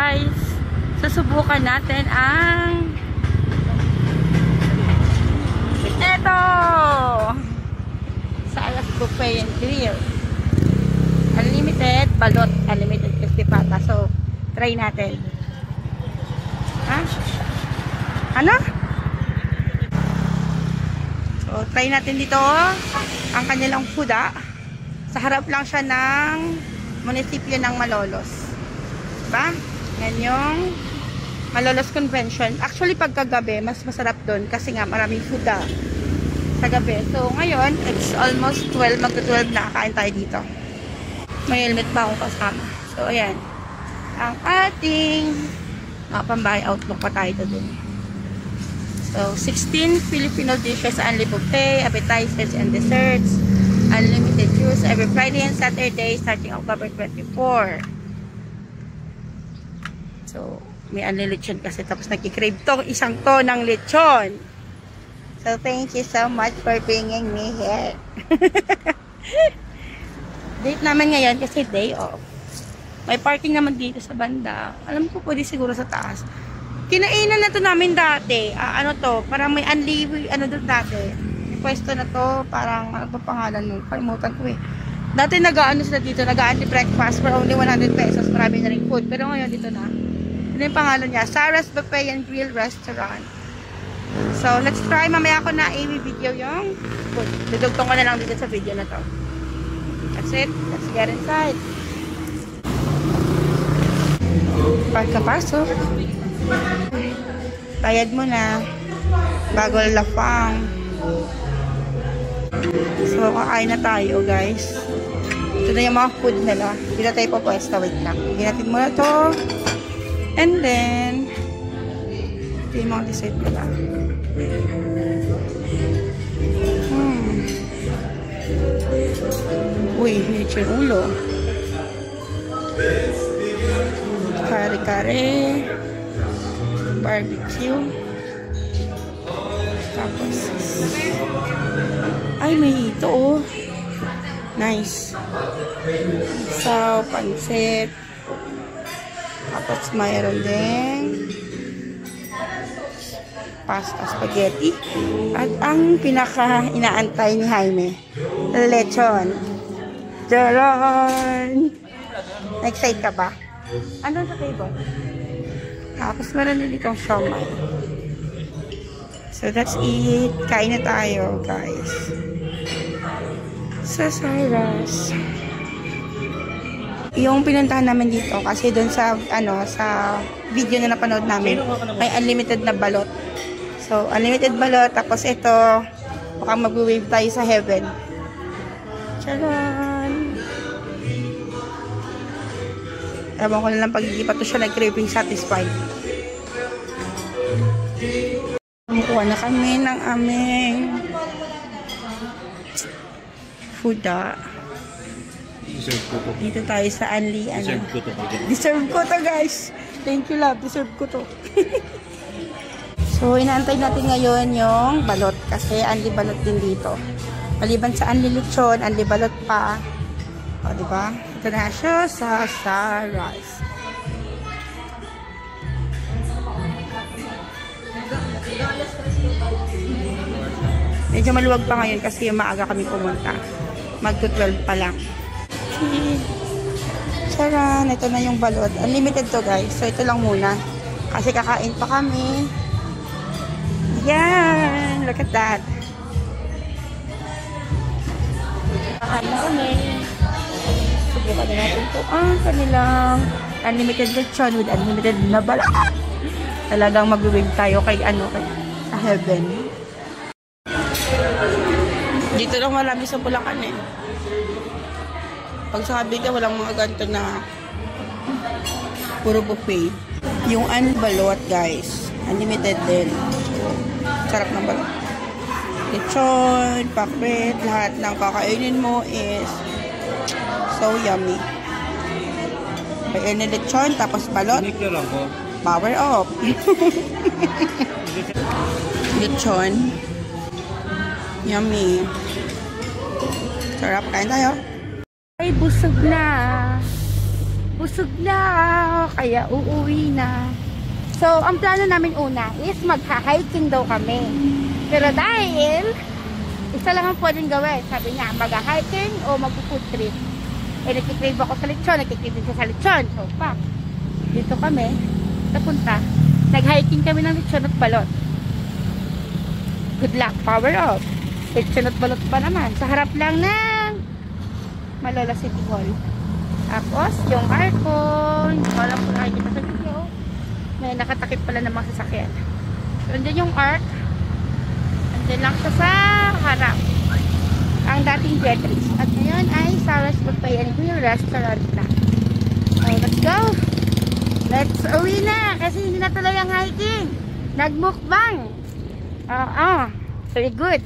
Guys, susubukan natin ang eto Sarah's Buffet and Grill unlimited balot, unlimited crispy pata. So try natin. Ano? So try natin dito ang kanilang food. Sa harap lang siya ng munisipyo ng Malolos, diba? Yan yung Malolos Convention. Actually, pagkagabi, mas masarap doon kasi nga maraming food sa gabi. So, ngayon, it's almost 12. Magto-12 na. Kain tayo dito. May helmet pa akong kasama. So, ayan. Ang ating pambahay outlook pa tayo doon. So, 16 Filipino dishes, only buffet, appetizers and desserts, unlimited juice every Friday and Saturday starting October 24. So, may unli-lechon kasi tapos nagkikrave tong isang to ng lechon. So, thank you so much for bringing me here. Date naman ngayon kasi day off. May parking naman dito sa banda. Alam ko pwede siguro sa taas. Kinainan na to namin dati. Ano to? Parang may ano doon dati. Pwesto na to. Parang ano pa pangalan nun? Kalimutan ko eh. Dati nag-ano sila dito. Nag-auntie breakfast for only 100 pesos. Marami na rin food. Pero ngayon dito na. Ano yung pangalan niya? Sarah's Buffet and Grill Restaurant. So, let's try. Mamaya ko na i-video yung food. Dudugtong ko na lang dito sa video na to. That's it. Let's get inside. Pagkapasok, bayad mo na bago lafang. So, kakain na tayo, guys. Ito na yung mga food nila. Hindi na tayo papwesta. Wait lang. Ginatin mo na to. And then, ito yung mga dessert nila. Uy, medyo ulo. Kare-kare. Barbecue. Tapos, ay, may ito, oh. Nice. So, pansit. Tapos, mayroon din pasta, spaghetti. At ang pinaka-inaantay ni Jaime, lechon. Jaron! Excited ka ba? Andun sa table. Tapos, meron din itong siomai. So, that's it. Kain na tayo, guys. Sa Sarah's. Yung pinuntahan namin dito, kasi doon sa, sa video na napanood namin, may unlimited na balot. So, unlimited balot. Tapos, ito, mukhang mag-wave tayo sa heaven. Charan! Ewan ko na lang pag hindi pa ito siya nag-craving satisfied. Kumukuha na kami ng aming food. Deserve ko to. Dito tayo sa Anli. Deserve ko to. Deserve ko to, guys. Thank you, love. Deserve ko to. So, inaantay natin ngayon yung balot. Kasi Anli balot din dito. Maliban sa Anli lechon, Anli balot pa. O, diba? Ito na siya sa Sarah's. Medyo maluwag pa ngayon kasi maaga kami pumunta. Mag-12 pa lang. Okay. Charan! Ito na yung balot. Unlimited to, guys. So, ito lang muna. Kasi kakain pa kami. Yan! Look at that. Kakain na kami. Subukan na natin ito. Kanilang unlimited lechon with unlimited na balot. Talagang mag-wing tayo kay sa heaven. Dito lang marami sa Bulacan eh. Pag sa Cavite, walang mga ganito na puro buffet. Yung unbalot, guys, unlimited din. Sarap ng balot. Lechon, pakbet, lahat ng kakainin mo is so yummy. May lechon, tapos balot. Power up. Lechon. Yummy. Sarap. Kain tayo. Ay, busog na. busog na, kaya uuwi na. So, ang plano namin una is magha-hiking daw kami. Pero dahil isa lang ang pwedeng gawin, sabi niya, mag-hiking o mag-food trip. Eh, nagkikrave ako sa lechon, nagkikrave din siya sa lechon. So, pa, dito kami, napunta. Nag-hiking kami ng lechon at balot. Good luck, power off. Lechon at balot pa naman. Sa harap lang ng Malolos City Hall. Tapos, yung aircon. Wala ko nakikita sa video. May nakatakip pala ng mga sasakyan. So, andyan yung arc. Andyan lang siya sa harap. Ang dating Jetris. At ngayon ay Sarah's Buffet and Grill Restaurant na. So, let's go! Let's uwi na! Kasi hindi na tuloy ang hiking. Nagmukbang! Very good.